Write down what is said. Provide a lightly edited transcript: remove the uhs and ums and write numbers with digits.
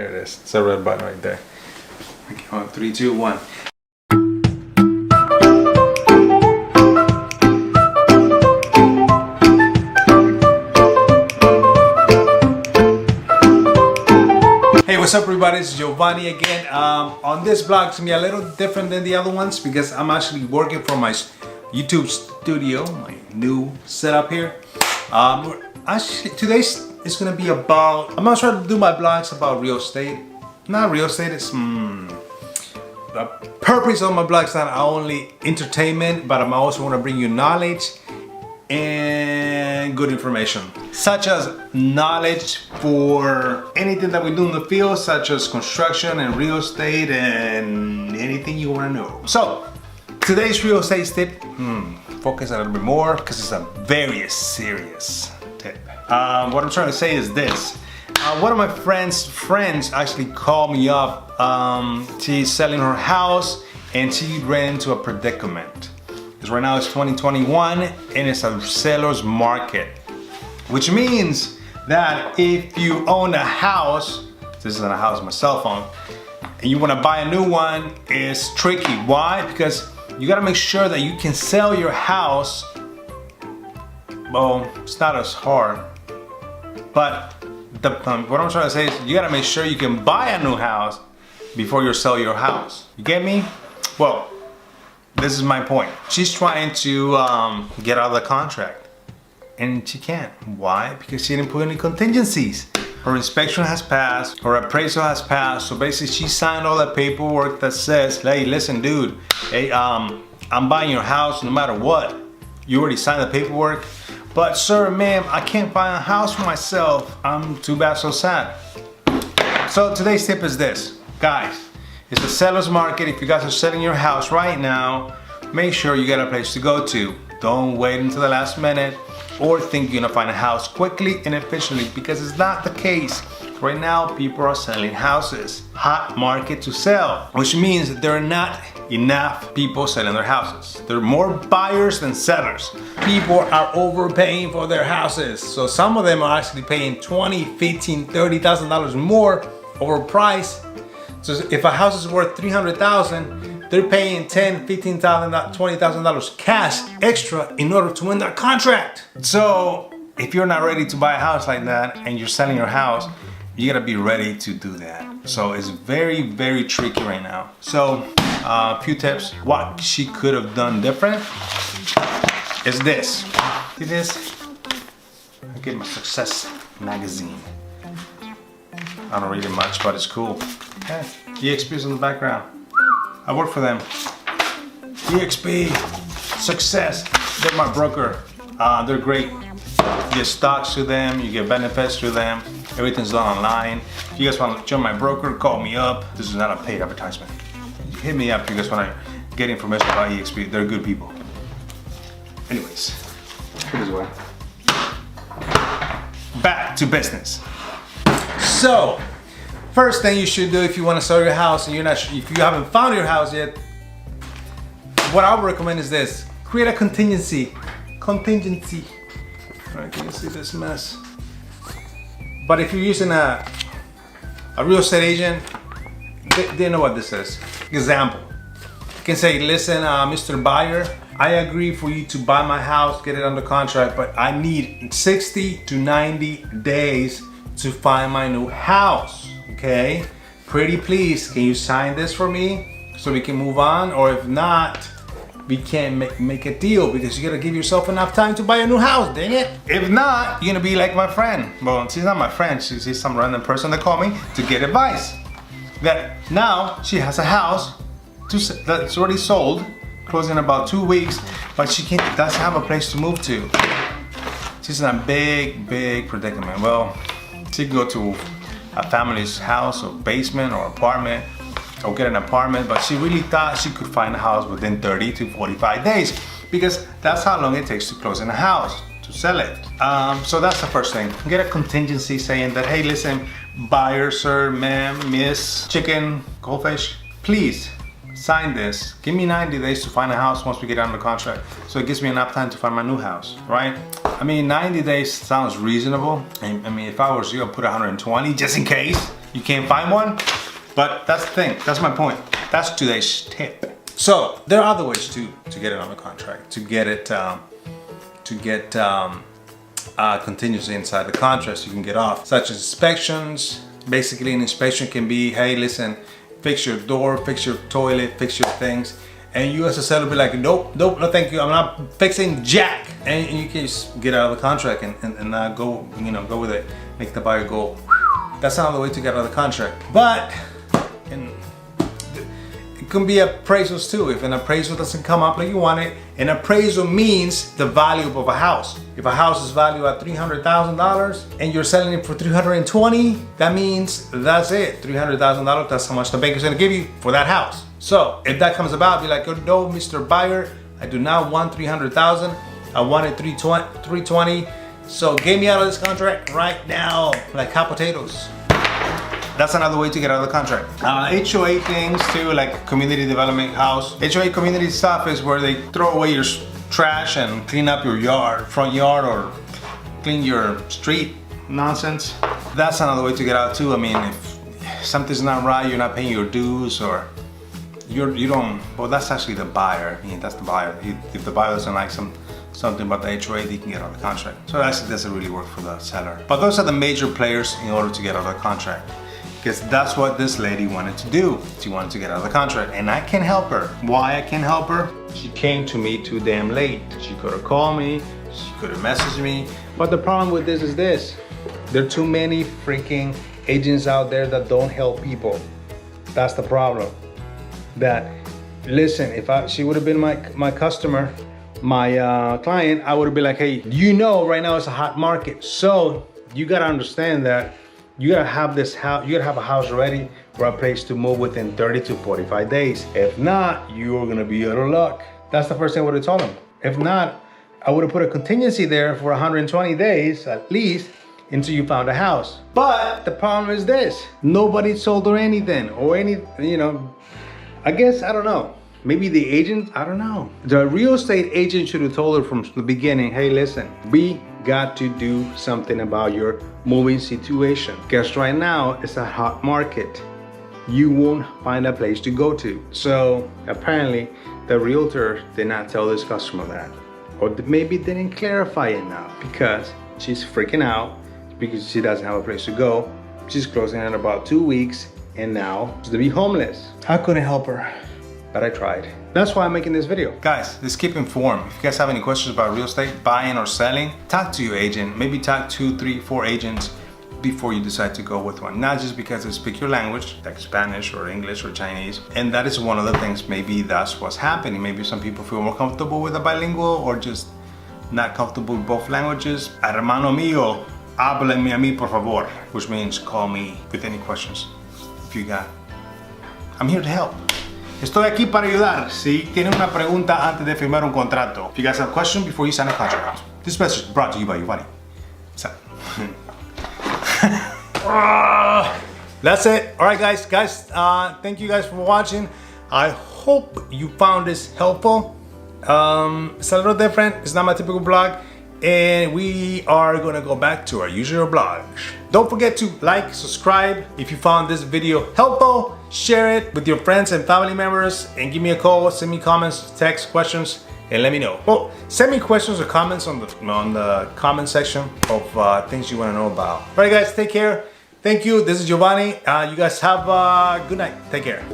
There it is. It's a red button right there. Okay, on 3, 2, 1. Hey, what's up everybody? It's Giovanni again. On this vlog, it's gonna be a little different than the other ones because I'm actually working from my YouTube studio, my new setup here. Actually, today's is gonna be about, I'm gonna try to do my vlogs about real estate. Not real estate, it's the purpose of my vlogs is not only entertainment, but I'm also want to bring you knowledge and good information, such as knowledge for anything that we do in the field, such as construction and real estate and anything you want to know. So today's real estate tip, focus a little bit more because it's a very serious tip. What I'm trying to say is this. One of my friends actually called me up. She's selling her house and she ran into a predicament. Because right now it's 2021 and it's a seller's market. Which means that if you own a house, this isn't a house, my cell phone, and you want to buy a new one, it's tricky. Why? Because you got to make sure that you can sell your house. Well, it's not as hard, but what I'm trying to say is you gotta make sure you can buy a new house before you sell your house. You get me? Well, this is my point. She's trying to get out of the contract and she can't. Why? Because she didn't put any contingencies. Her inspection has passed, her appraisal has passed, so basically she signed all the paperwork that says, hey, listen dude, hey, I'm buying your house no matter what. You already signed the paperwork. But sir, ma'am, I can't buy a house for myself. I'm too bad, so sad. So today's tip is this. Guys, it's the seller's market. If you guys are selling your house right now, make sure you get a place to go to. Don't wait until the last minute or think you're gonna find a house quickly and efficiently, because it's not the case. Right now, people are selling houses. Hot market to sell, which means that there are not enough people selling their houses. There are more buyers than sellers. People are overpaying for their houses. So some of them are actually paying $20,000, $15,000, $30,000 more over price. So if a house is worth $300,000, they're paying $10,000, $15,000, $20,000 cash extra in order to win that contract. So if you're not ready to buy a house like that and you're selling your house, you gotta be ready to do that. So it's very, very tricky right now. So a few tips, what she could have done different is this. See this? I get my Success magazine. I don't read it much, but it's cool. Okay. EXP's in the background. I work for them. EXP, Success, they're my broker. They're great. You get stocks through them, you get benefits through them. Everything's done online. If you guys want to join my broker, call me up. This is not a paid advertisement. Hit me up if you guys want to get information about EXP. They're good people. Anyways, put this away. Back to business. So, first thing you should do if you want to sell your house and if you haven't found your house yet, what I would recommend is this: create a contingency. Contingency. All right, can you see this mess? But if you're using a real estate agent, they know what this is. Example, you can say, listen, Mr. Buyer, I agree for you to buy my house, get it under contract, but I need 60 to 90 days to find my new house, okay? Pretty please, can you sign this for me so we can move on? Or if not, we can't make a deal because you gotta give yourself enough time to buy a new house, dang it. If not, you're gonna be like my friend. Well, she's not my friend, she's some random person that called me to get advice. That now she has a house that's already sold, closing in about 2 weeks, but she doesn't have a place to move to. She's in a big predicament. Well, she can go to a family's house or basement or apartment, or get an apartment, but she really thought she could find a house within 30 to 45 days because that's how long it takes to close in a house, to sell it. So that's the first thing. Get a contingency saying that, hey, listen, buyer, sir, ma'am, miss, chicken, goldfish, please sign this. Give me 90 days to find a house once we get under contract. So it gives me enough time to find my new house, right? I mean, 90 days sounds reasonable. I mean, if I was you, I'd put 120 just in case. you can't find one. But that's the thing, that's my point. That's today's tip. So there are other ways to get it on the contract, to get it, contingency inside the contract so you can get off, such as inspections. Basically an inspection can be, hey listen, fix your door, fix your toilet, fix your things. And you as a seller be like, nope, no thank you, I'm not fixing jack. And you can just get out of the contract and not go, go with it, make the buyer go. That's another way to get out of the contract. But it can be appraisals too. If an appraisal doesn't come up like you want it, an appraisal means the value of a house. If a house is valued at $300,000 and you're selling it for $320,000, that means that's it. $300,000, that's how much the bank is gonna give you for that house. So if that comes about, be like, oh, no, Mr. Buyer, I do not want $300,000. I want it $320,000. So get me out of this contract right now, like hot potatoes. That's another way to get out of the contract. HOA things too, like community development house. HOA community stuff is where they throw away your trash and clean up your yard, front yard, or clean your street nonsense. That's another way to get out too. I mean, if something's not right, you're not paying your dues, or you don't, well, that's actually the buyer. I mean, that's the buyer. If the buyer doesn't like something about the HOA, they can get out of the contract. So actually doesn't really work for the seller. But those are the major players in order to get out of the contract. Because that's what this lady wanted to do. She wanted to get out of the contract, and I can help her. Why I can help her? She came to me too damn late. She could have called me, she could have messaged me. But the problem with this is this. There are too many freaking agents out there that don't help people. That's the problem. That, listen, if she would have been my customer, my client, I would have been like, hey, right now it's a hot market. So you gotta understand that you gotta have this house, you gotta have a house ready for a place to move within 30 to 45 days. If not, you're gonna be out of luck. That's the first thing I would have told him. If not, I would have put a contingency there for 120 days at least until you found a house. But the problem is this, nobody sold her anything or I guess, I don't know. Maybe the agent, I don't know. The real estate agent should have told her from the beginning, hey, listen, we got to do something about your moving situation. Because right now, it's a hot market. You won't find a place to go to. So apparently, the realtor did not tell this customer that. Or maybe didn't clarify enough because she's freaking out because she doesn't have a place to go. She's closing in about 2 weeks and now she's to be homeless. I couldn't help her, but I tried. That's why I'm making this video. Guys, just keep informed. If you guys have any questions about real estate, buying or selling, talk to your agent. Maybe talk 2, 3, 4 agents before you decide to go with one. Not just because they speak your language, like Spanish or English or Chinese. And that is one of the things, maybe that's what's happening. Maybe some people feel more comfortable with a bilingual or just not comfortable with both languages. Hermano mío, háblame a mí por favor, which means call me with any questions if you got. I'm here to help. Estoy aquí para ayudar. Si tienen una pregunta antes de firmar un contrato. If you guys have a question before you sign a contract. This message is brought to you by Giovanni. That's it. All right, guys. Thank you guys for watching. I hope you found this helpful. It's a little different. It's not my typical blog. And we are gonna go back to our usual blog. Don't forget to like, subscribe. If you found this video helpful, share it with your friends and family members, and give me a call, send me comments, text, questions, and let me know. Well, send me questions or comments on the comment section of things you want to know about. All right, guys, take care. Thank you. This is Giovanni. You guys have a good night. Take care.